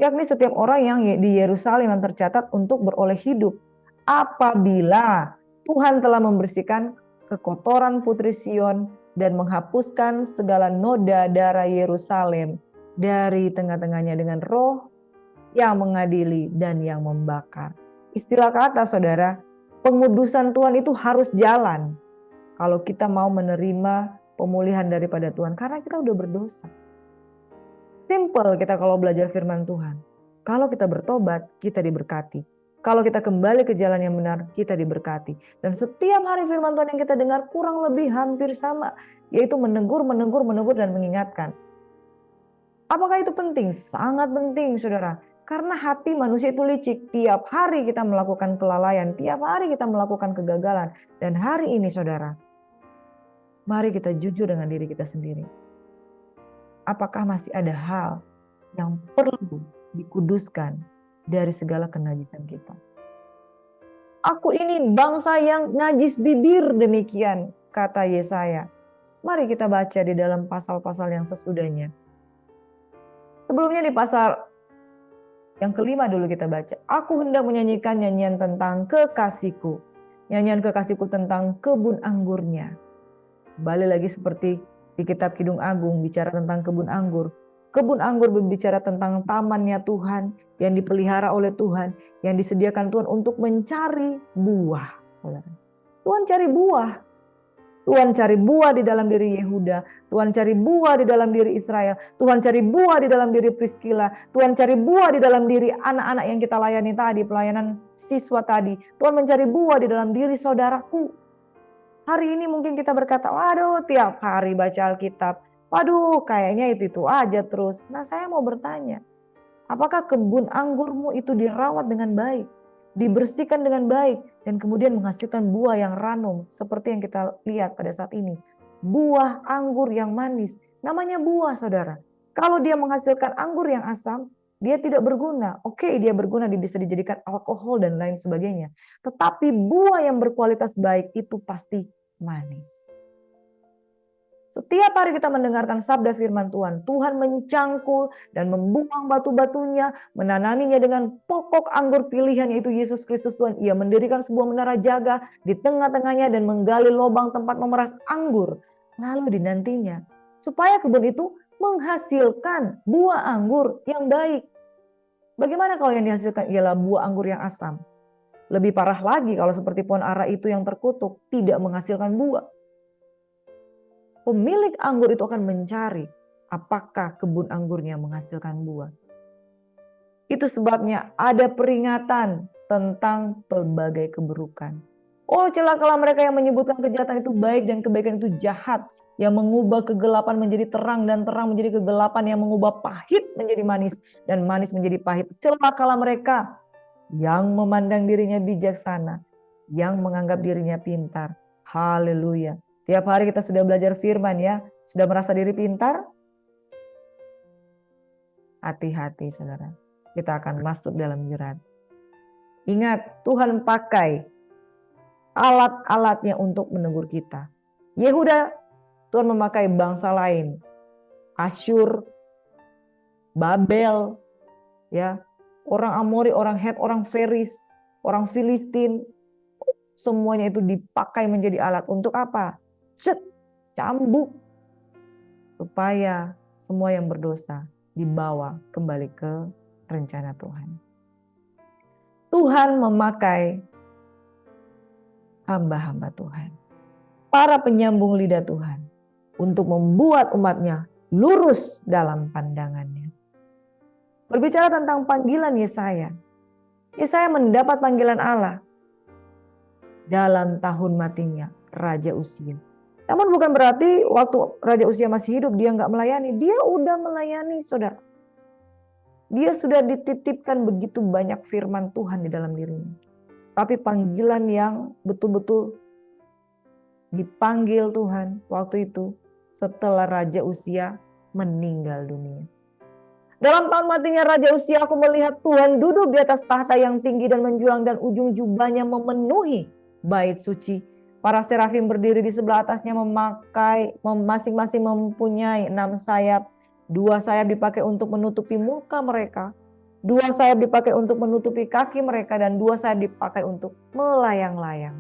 Yakni setiap orang yang di Yerusalem yang tercatat untuk beroleh hidup. Apabila Tuhan telah membersihkan kekotoran putri Sion dan menghapuskan segala noda darah Yerusalem dari tengah-tengahnya dengan roh yang mengadili dan yang membakar. Istilah kata saudara, pengudusan Tuhan itu harus jalan kalau kita mau menerima pemulihan daripada Tuhan, karena kita udah berdosa. Simple kita kalau belajar firman Tuhan. Kalau kita bertobat, kita diberkati. Kalau kita kembali ke jalan yang benar, kita diberkati. Dan setiap hari firman Tuhan yang kita dengar kurang lebih hampir sama, yaitu menegur, dan mengingatkan. Apakah itu penting? Sangat penting, saudara. Karena hati manusia itu licik. Tiap hari kita melakukan kelalaian, tiap hari kita melakukan kegagalan. Dan hari ini, saudara, mari kita jujur dengan diri kita sendiri. Apakah masih ada hal yang perlu dikuduskan dari segala kenajisan kita? Aku ini bangsa yang najis bibir, demikian kata Yesaya. Mari kita baca di dalam pasal-pasal yang sesudahnya. Sebelumnya di pasal yang kelima dulu kita baca. Aku hendak menyanyikan nyanyian tentang kekasihku. Nyanyian kekasihku tentang kebun anggurnya. Balik lagi seperti di kitab Kidung Agung bicara tentang kebun anggur. Kebun anggur berbicara tentang tamannya Tuhan yang dipelihara oleh Tuhan, yang disediakan Tuhan untuk mencari buah. Saudara. Tuhan cari buah. Tuhan cari buah di dalam diri Yehuda. Tuhan cari buah di dalam diri Israel. Tuhan cari buah di dalam diri Priskila. Tuhan cari buah di dalam diri anak-anak yang kita layani tadi, pelayanan siswa tadi. Tuhan mencari buah di dalam diri saudaraku. Hari ini mungkin kita berkata, waduh tiap hari baca Alkitab. Waduh kayaknya itu aja terus. Nah saya mau bertanya, apakah kebun anggurmu itu dirawat dengan baik? Dibersihkan dengan baik dan kemudian menghasilkan buah yang ranum seperti yang kita lihat pada saat ini. Buah anggur yang manis, namanya buah saudara. Kalau dia menghasilkan anggur yang asam, dia tidak berguna. Oke, dia berguna, dia bisa dijadikan alkohol dan lain sebagainya. Tetapi buah yang berkualitas baik itu pasti manis. Setiap hari kita mendengarkan sabda firman Tuhan. Tuhan mencangkul dan membuang batu-batunya, menanaminya dengan pokok anggur pilihan yaitu Yesus Kristus Tuhan. Ia mendirikan sebuah menara jaga di tengah-tengahnya dan menggali lubang tempat memeras anggur. Lalu dinantinya supaya kebun itu menghasilkan buah anggur yang baik. Bagaimana kalau yang dihasilkan ialah buah anggur yang asam? Lebih parah lagi kalau seperti pohon ara itu yang terkutuk, tidak menghasilkan buah. Pemilik anggur itu akan mencari apakah kebun anggurnya menghasilkan buah. Itu sebabnya ada peringatan tentang berbagai keburukan. Oh, celakalah mereka yang menyebutkan kejahatan itu baik dan kebaikan itu jahat, yang mengubah kegelapan menjadi terang dan terang menjadi kegelapan, yang mengubah pahit menjadi manis dan manis menjadi pahit. Celakalah mereka yang memandang dirinya bijaksana, yang menganggap dirinya pintar. Haleluya. Tiap hari kita sudah belajar firman ya. Sudah merasa diri pintar? Hati-hati saudara. Kita akan masuk dalam jerat. Ingat, Tuhan pakai alat-alatnya untuk menegur kita. Yehuda, Tuhan memakai bangsa lain. Asyur, Babel, ya, orang Amori, orang Het, orang Feris, orang Filistin. Semuanya itu dipakai menjadi alat untuk apa? Cambuk. Supaya semua yang berdosa dibawa kembali ke rencana Tuhan. Tuhan memakai hamba-hamba Tuhan, para penyambung lidah Tuhan, untuk membuat umatnya lurus dalam pandangannya. Berbicara tentang panggilan Yesaya. Yesaya mendapat panggilan Allah dalam tahun matinya Raja Uzia. Namun bukan berarti waktu Raja Uzia masih hidup dia nggak melayani. Dia udah melayani, saudara. Dia sudah dititipkan begitu banyak firman Tuhan di dalam dirinya. Tapi panggilan yang betul-betul dipanggil Tuhan waktu itu setelah Raja Uzia meninggal dunia. Dalam tahun matinya Raja Uzia, aku melihat Tuhan duduk di atas tahta yang tinggi dan menjulang, dan ujung jubahnya memenuhi bait suci. Para serafim berdiri di sebelah atasnya, masing-masing mempunyai 6 sayap. 2 sayap dipakai untuk menutupi muka mereka, 2 sayap dipakai untuk menutupi kaki mereka, dan 2 sayap dipakai untuk melayang-layang.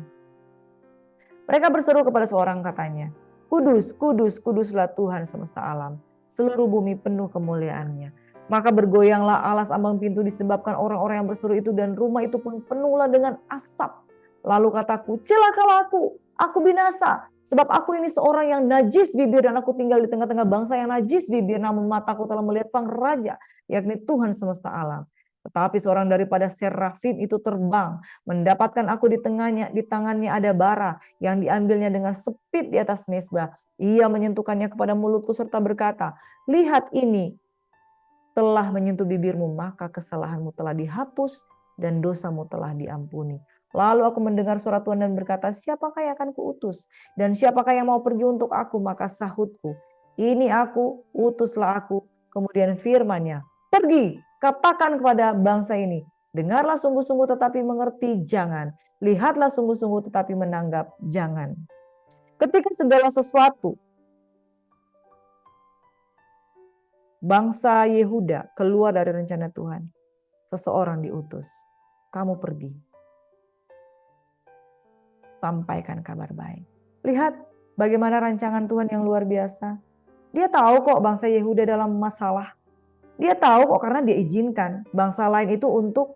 Mereka berseru kepada seorang, katanya, "Kudus, kudus, kuduslah Tuhan semesta alam. Seluruh bumi penuh kemuliaannya." Maka bergoyanglah alas ambang pintu disebabkan orang-orang yang berseru itu, dan rumah itu pun penuhlah dengan asap. Lalu kataku, "Celakalah aku binasa. Sebab aku ini seorang yang najis bibir, dan aku tinggal di tengah-tengah bangsa yang najis bibir. Namun mataku telah melihat Sang Raja, yakni Tuhan semesta alam." Tetapi seorang daripada serafim itu terbang, mendapatkan aku di tengahnya, di tangannya ada bara yang diambilnya dengan sepit di atas mezbah. Ia menyentuhkannya kepada mulutku serta berkata, "Lihat, ini telah menyentuh bibirmu, maka kesalahanmu telah dihapus dan dosamu telah diampuni." Lalu aku mendengar suara Tuhan dan berkata, "Siapakah yang akan kuutus? Dan siapakah yang mau pergi untuk aku?" Maka sahutku, "Ini aku, utuslah aku." Kemudian firman-Nya, "Pergi, katakan kepada bangsa ini, dengarlah sungguh-sungguh tetapi mengerti jangan. Lihatlah sungguh-sungguh tetapi menanggap jangan." Ketika segala sesuatu bangsa Yehuda keluar dari rencana Tuhan, seseorang diutus. "Kamu pergi, sampaikan kabar baik." Lihat bagaimana rancangan Tuhan yang luar biasa. Dia tahu kok bangsa Yehuda dalam masalah. Dia tahu kok, karena dia izinkan bangsa lain itu untuk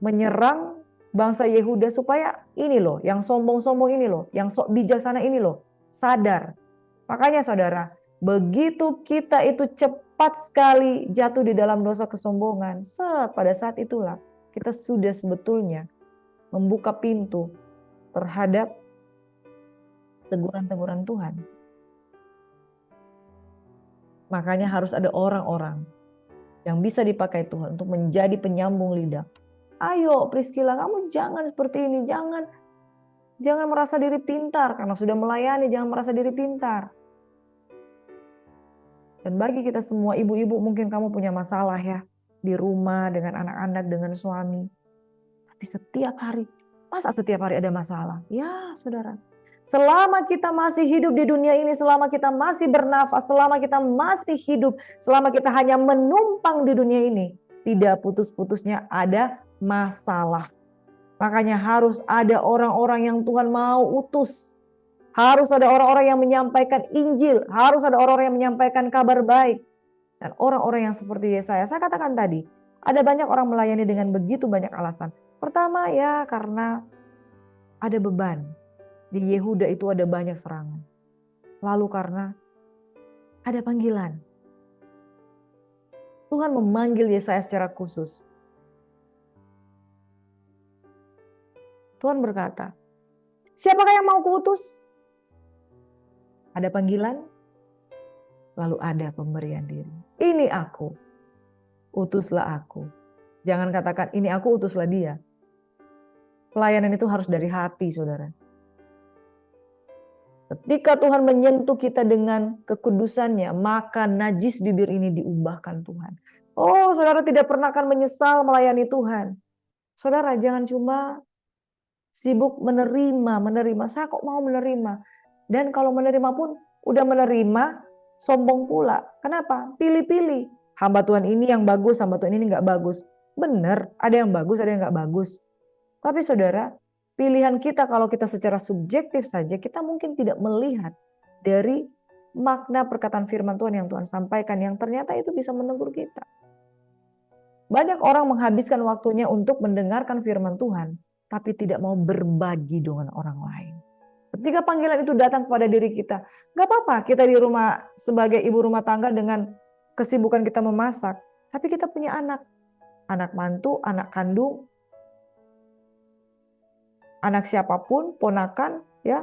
menyerang bangsa Yehuda supaya ini loh, yang sombong-sombong ini loh, yang sok bijaksana ini loh, sadar. Makanya saudara, begitu kita itu cepat sekali jatuh di dalam dosa kesombongan, pada saat itulah kita sudah sebetulnya membuka pintu terhadap teguran-teguran Tuhan. Makanya harus ada orang-orang yang bisa dipakai Tuhan untuk menjadi penyambung lidah. Ayo Priscilla, kamu jangan seperti ini, jangan merasa diri pintar karena sudah melayani, jangan merasa diri pintar. Dan bagi kita semua ibu-ibu, mungkin kamu punya masalah ya di rumah dengan anak-anak, dengan suami. Tapi setiap hari, masa setiap hari ada masalah? Ya saudara, selama kita masih hidup di dunia ini, selama kita masih bernafas, selama kita masih hidup, selama kita hanya menumpang di dunia ini, tidak putus-putusnya ada masalah. Makanya harus ada orang-orang yang Tuhan mau utus. Harus ada orang-orang yang menyampaikan Injil. Harus ada orang-orang yang menyampaikan kabar baik. Dan orang-orang yang seperti Yesaya, saya katakan tadi, Ada banyak orang melayani dengan begitu banyak alasan. Pertama ya karena ada beban. Di Yehuda itu ada banyak serangan. Lalu karena ada panggilan. Tuhan memanggil Yesaya secara khusus. Tuhan berkata, siapakah yang mau kuutus? Ada panggilan, lalu ada pemberian diri. Ini aku, utuslah aku. Jangan katakan ini aku, utuslah dia. Pelayanan itu harus dari hati, saudara. Ketika Tuhan menyentuh kita dengan kekudusannya, maka najis bibir ini diubahkan Tuhan. Oh, saudara tidak pernah akan menyesal melayani Tuhan. Saudara jangan cuma sibuk menerima. Saya kok mau menerima. Dan kalau menerima pun udah menerima, sombong pula. Kenapa? Pilih-pilih. Hamba Tuhan ini yang bagus, hamba Tuhan ini nggak bagus. Benar, ada yang bagus, ada yang nggak bagus. Tapi saudara, pilihan kita kalau kita secara subjektif saja, kita mungkin tidak melihat dari makna perkataan firman Tuhan yang Tuhan sampaikan, yang ternyata itu bisa menegur kita. Banyak orang menghabiskan waktunya untuk mendengarkan firman Tuhan, tapi tidak mau berbagi dengan orang lain. Ketika panggilan itu datang kepada diri kita, gak apa-apa kita di rumah sebagai ibu rumah tangga dengan kesibukan kita memasak, tapi kita punya anak mantu, anak kandung, anak siapapun, ponakan, ya.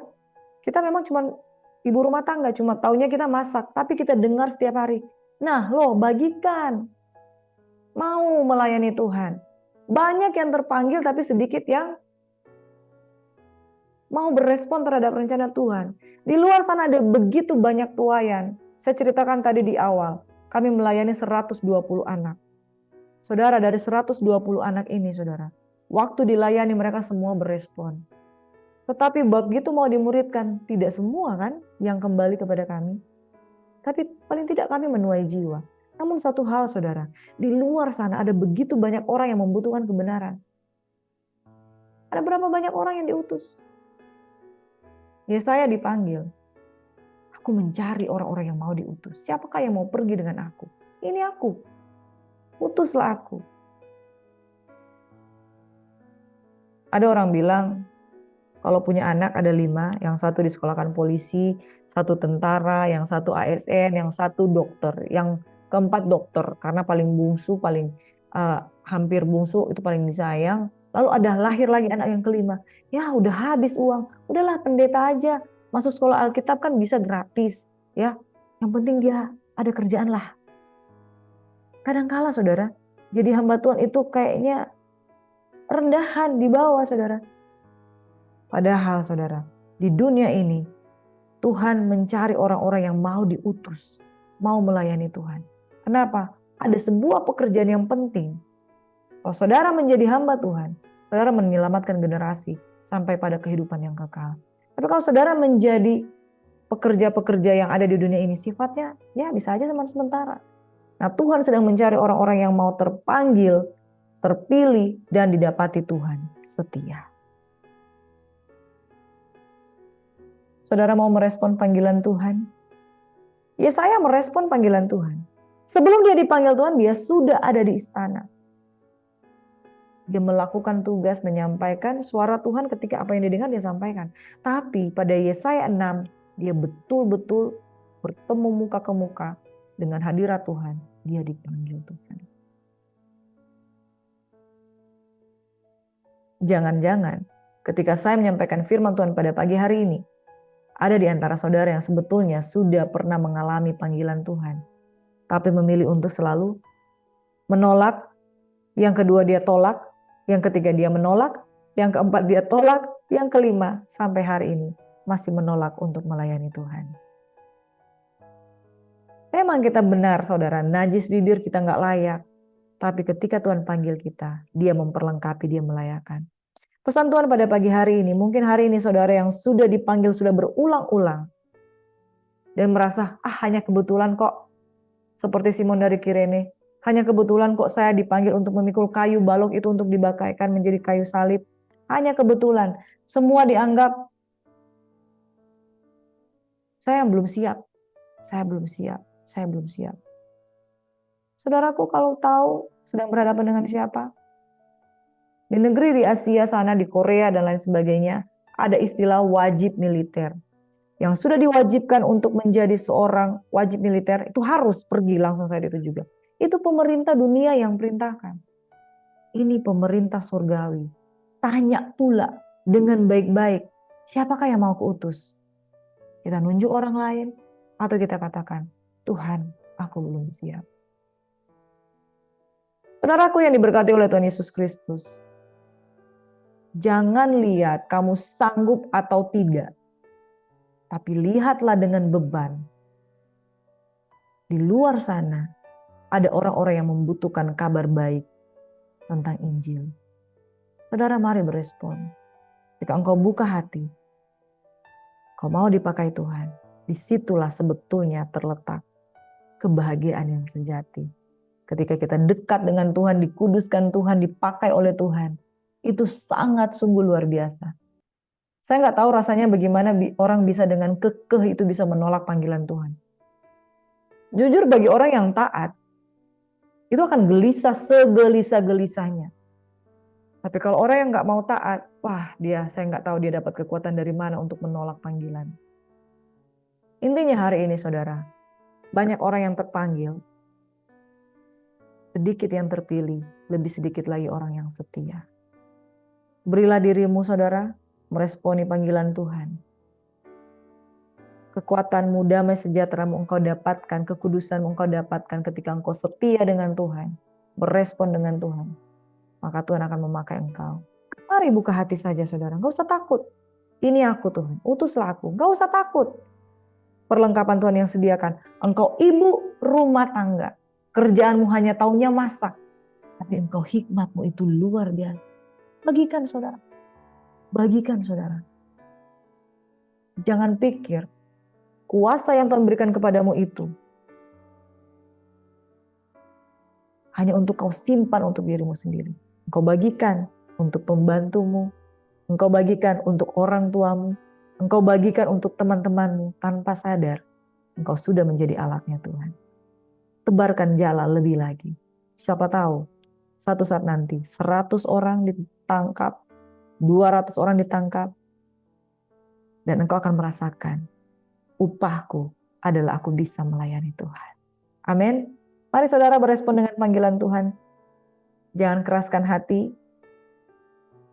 Kita memang cuma ibu rumah tangga, cuma taunya kita masak, tapi kita dengar setiap hari. Nah, bagikan. Mau melayani Tuhan. Banyak yang terpanggil tapi sedikit yang mau berespon terhadap rencana Tuhan. Di luar sana ada begitu banyak tuayan. Saya ceritakan tadi di awal, kami melayani 120 anak. Saudara, dari 120 anak ini, saudara, waktu dilayani mereka semua berespon. Tetapi begitu mau dimuridkan, tidak semua kan yang kembali kepada kami. Tapi paling tidak kami menuai jiwa. Namun satu hal saudara, di luar sana ada begitu banyak orang yang membutuhkan kebenaran. Ada berapa banyak orang yang diutus? Yesaya dipanggil. Aku mencari orang-orang yang mau diutus. Siapakah yang mau pergi dengan aku? Ini aku. Utuslah aku. Ada orang bilang, kalau punya anak ada 5, yang satu disekolahkan polisi, satu tentara, yang satu ASN, yang satu dokter, yang keempat dokter, karena paling bungsu, paling hampir bungsu, itu paling disayang. Lalu ada lahir lagi anak yang kelima. Ya udah habis uang, udahlah pendeta aja. Masuk sekolah Alkitab kan bisa gratis. Ya, yang penting dia ada kerjaan lah. Kadangkala saudara, jadi hamba Tuhan itu kayaknya rendahan di bawah saudara. Padahal saudara, di dunia ini Tuhan mencari orang-orang yang mau diutus, mau melayani Tuhan. Kenapa? Ada sebuah pekerjaan yang penting. Kalau saudara menjadi hamba Tuhan, saudara menyelamatkan generasi sampai pada kehidupan yang kekal. Tapi kalau saudara menjadi pekerja-pekerja yang ada di dunia ini, sifatnya ya bisa aja cuma sementara. Nah, Tuhan sedang mencari orang-orang yang mau terpanggil, terpilih, dan didapati Tuhan setia. Saudara mau merespon panggilan Tuhan? Yesaya merespon panggilan Tuhan. Sebelum dia dipanggil Tuhan, dia sudah ada di istana. Dia melakukan tugas menyampaikan suara Tuhan ketika apa yang didengar dia sampaikan. Tapi pada Yesaya 6, dia betul-betul bertemu muka ke muka dengan hadirat Tuhan. Dia dipanggil Tuhan. Jangan-jangan ketika saya menyampaikan firman Tuhan pada pagi hari ini, ada di antara saudara yang sebetulnya sudah pernah mengalami panggilan Tuhan, tapi memilih untuk selalu menolak. Yang kedua dia tolak, yang ketiga dia menolak, yang keempat dia tolak, yang kelima sampai hari ini masih menolak untuk melayani Tuhan. Memang kita benar saudara, najis bibir kita nggak layak. Tapi ketika Tuhan panggil kita, dia memperlengkapi, dia melayakan. Pesan Tuhan pada pagi hari ini, mungkin hari ini saudara yang sudah dipanggil sudah berulang-ulang. Dan merasa, hanya kebetulan kok. Seperti Simon dari Kirene, hanya kebetulan kok saya dipanggil untuk memikul kayu balok itu untuk dibakaikan menjadi kayu salib. Hanya kebetulan, semua dianggap, saya belum siap. Saudaraku kalau tahu sedang berhadapan dengan siapa? Di negeri di Asia sana, di Korea dan lain sebagainya, ada istilah wajib militer. Yang sudah diwajibkan untuk menjadi seorang wajib militer, itu harus pergi langsung saat itu juga. Itu pemerintah dunia yang perintahkan. Ini pemerintah surgawi. Tanya pula dengan baik-baik, siapakah yang mau kuutus? Kita nunjuk orang lain, atau kita katakan, Tuhan, aku belum siap. Saudaraku yang diberkati oleh Tuhan Yesus Kristus, jangan lihat kamu sanggup atau tidak, tapi lihatlah dengan beban. Di luar sana ada orang-orang yang membutuhkan kabar baik tentang Injil. Saudara, mari berespon. Jika engkau buka hati, kau mau dipakai Tuhan, disitulah sebetulnya terletak kebahagiaan yang sejati. Ketika kita dekat dengan Tuhan, dikuduskan Tuhan, dipakai oleh Tuhan, itu sangat sungguh luar biasa. Saya nggak tahu rasanya bagaimana orang bisa dengan kekeh itu bisa menolak panggilan Tuhan. Jujur bagi orang yang taat, itu akan gelisah segelisah-gelisahnya. Tapi kalau orang yang nggak mau taat, wah saya nggak tahu dia dapat kekuatan dari mana untuk menolak panggilan. Intinya hari ini saudara, banyak orang yang terpanggil, sedikit yang terpilih, lebih sedikit lagi orang yang setia. Berilah dirimu saudara, meresponi panggilan Tuhan. Kekuatanmu, damai sejahteramu engkau dapatkan, kekudusanmu engkau dapatkan ketika engkau setia dengan Tuhan, berespon dengan Tuhan. Maka Tuhan akan memakai engkau. Mari buka hati saja saudara, enggak usah takut. Ini aku Tuhan, utuslah aku, enggak usah takut. Perlengkapan Tuhan yang sediakan. Engkau ibu rumah tangga, kerjaanmu hanya taunya masak. Tapi engkau hikmatmu itu luar biasa. Bagikan saudara. Bagikan saudara. Jangan pikir kuasa yang Tuhan berikan kepadamu itu hanya untuk kau simpan untuk dirimu sendiri. Engkau bagikan untuk pembantumu. Engkau bagikan untuk orang tuamu. Engkau bagikan untuk teman-temanmu. Tanpa sadar engkau sudah menjadi alatnya Tuhan. Tebarkan jala lebih lagi. Siapa tahu satu saat nanti 100 orang ditangkap, 200 orang ditangkap, dan engkau akan merasakan upahku adalah aku bisa melayani Tuhan. Amin. Mari saudara berespon dengan panggilan Tuhan. Jangan keraskan hati.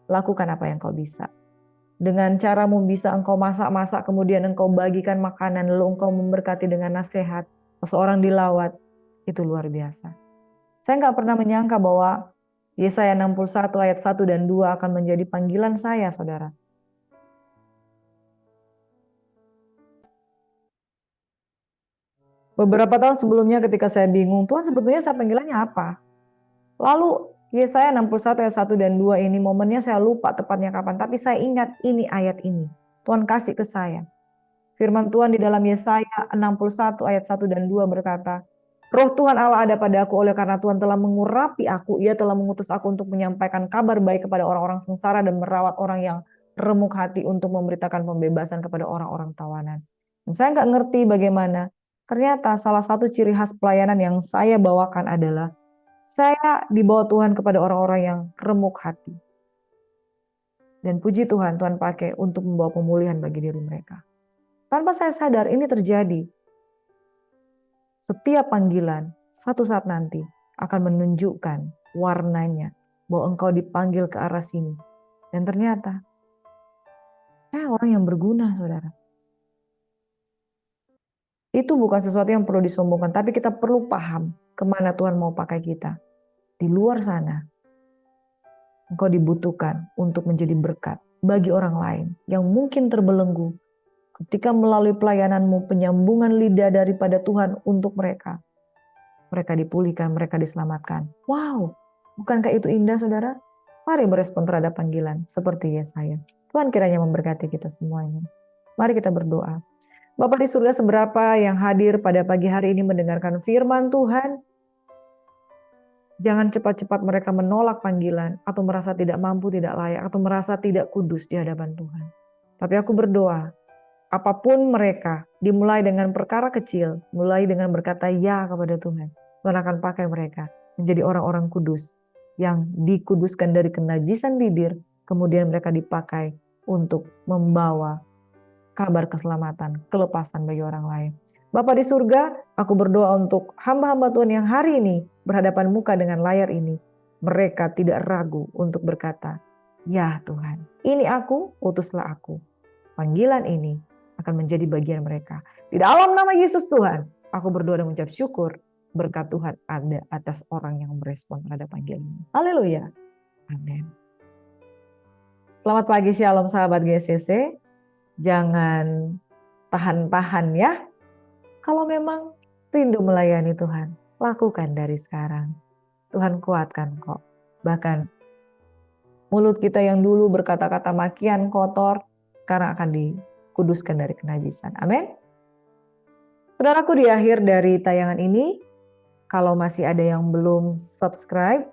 Lakukan apa yang kau bisa. Dengan caramu bisa engkau masak-masak, kemudian engkau bagikan makanan, lalu engkau memberkati dengan nasihat. Seseorang dilawat. Itu luar biasa. Saya nggak pernah menyangka bahwa Yesaya 61 ayat 1 dan 2 akan menjadi panggilan saya, saudara. Beberapa tahun sebelumnya ketika saya bingung, Tuhan sebetulnya saya panggilannya apa? Lalu Yesaya 61 ayat 1 dan 2 ini momennya saya lupa tepatnya kapan, tapi saya ingat ini ayat ini. Tuhan kasih ke saya. Firman Tuhan di dalam Yesaya 61 ayat 1 dan 2 berkata, Roh Tuhan Allah ada pada aku oleh karena Tuhan telah mengurapi aku. Ia telah mengutus aku untuk menyampaikan kabar baik kepada orang-orang sengsara dan merawat orang yang remuk hati untuk memberitakan pembebasan kepada orang-orang tawanan. Dan saya nggak ngerti bagaimana. Ternyata salah satu ciri khas pelayanan yang saya bawakan adalah saya dibawa Tuhan kepada orang-orang yang remuk hati. Dan puji Tuhan, Tuhan pakai untuk membawa pemulihan bagi diri mereka. Tanpa saya sadar ini terjadi. Setiap panggilan satu saat nanti akan menunjukkan warnanya bahwa engkau dipanggil ke arah sini. Dan ternyata saya orang yang berguna, saudara. Itu bukan sesuatu yang perlu disombongkan, tapi kita perlu paham kemana Tuhan mau pakai kita. Di luar sana, engkau dibutuhkan untuk menjadi berkat bagi orang lain yang mungkin terbelenggu ketika melalui pelayananmu, penyambungan lidah daripada Tuhan untuk mereka. Mereka dipulihkan, mereka diselamatkan. Wow, bukankah itu indah saudara? Mari berespon terhadap panggilan seperti Yesaya. Tuhan kiranya memberkati kita semuanya. Mari kita berdoa. Bapa di surga, seberapa yang hadir pada pagi hari ini mendengarkan firman Tuhan, jangan cepat-cepat mereka menolak panggilan atau merasa tidak mampu, tidak layak, atau merasa tidak kudus di hadapan Tuhan. Tapi aku berdoa, apapun mereka, dimulai dengan perkara kecil, mulai dengan berkata ya kepada Tuhan. Tuhan akan pakai mereka menjadi orang-orang kudus yang dikuduskan dari kenajisan bibir, kemudian mereka dipakai untuk membawa kabar keselamatan, kelepasan bagi orang lain. Bapa di surga, aku berdoa untuk hamba-hamba Tuhan yang hari ini berhadapan muka dengan layar ini. Mereka tidak ragu untuk berkata, ya Tuhan, ini aku, utuslah aku. Panggilan ini akan menjadi bagian mereka. Di dalam nama Yesus Tuhan, aku berdoa dan mengucap syukur. Berkat Tuhan ada atas orang yang merespon terhadap panggilan ini. Haleluya. Amin. Selamat pagi, shalom sahabat GCC. Jangan tahan-tahan ya. Kalau memang rindu melayani Tuhan, lakukan dari sekarang. Tuhan kuatkan kok. Bahkan mulut kita yang dulu berkata-kata makian kotor, sekarang akan dikuduskan dari kenajisan. Amin. Saudaraku, di akhir dari tayangan ini, kalau masih ada yang belum subscribe,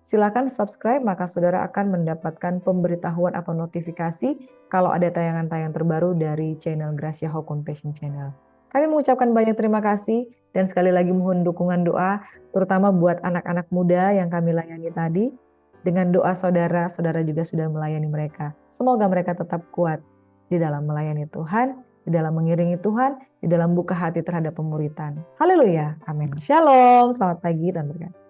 silakan subscribe, maka saudara akan mendapatkan pemberitahuan atau notifikasi kalau ada tayangan-tayangan terbaru dari channel Gracia Hope Compassion Channel. Kami mengucapkan banyak terima kasih dan sekali lagi mohon dukungan doa, terutama buat anak-anak muda yang kami layani tadi. Dengan doa saudara, saudara juga sudah melayani mereka. Semoga mereka tetap kuat di dalam melayani Tuhan, di dalam mengiringi Tuhan, di dalam buka hati terhadap pemuritan. Haleluya, amin. Shalom, selamat pagi, Tuhan berkati.